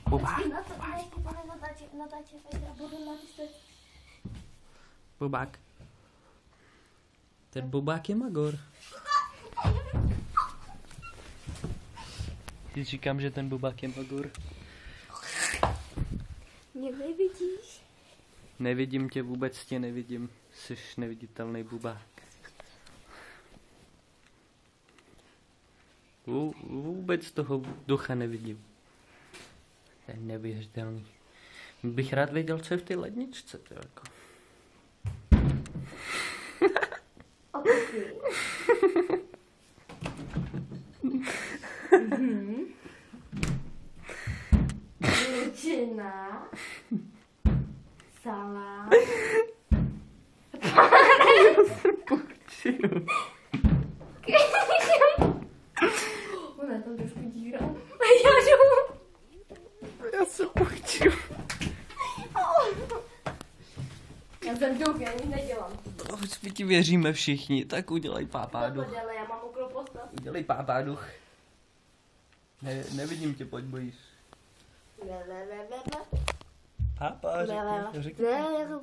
Bubák. Bubák. Ten bubák je magor. Ty říkám, že ten bubák je magor. Mě nevidíš? Nevidím tě, vůbec tě nevidím. Jsi neviditelný bubák. Vůbec toho ducha nevidím. To je neuvěřitelný. Bych rád věděl, co je v té ledničce. To jako. Lučina. Salám. Ona je tam trošku díra. Já se uchču. Já jsem duch, já nic nedělám. No, my ti věříme všichni, tak udělej pápáduch. Já mám mokrou postav. Udělej pápáduch. Nevidím tě, pojď, bojíš. Pápa, řekni. Ne, já jsem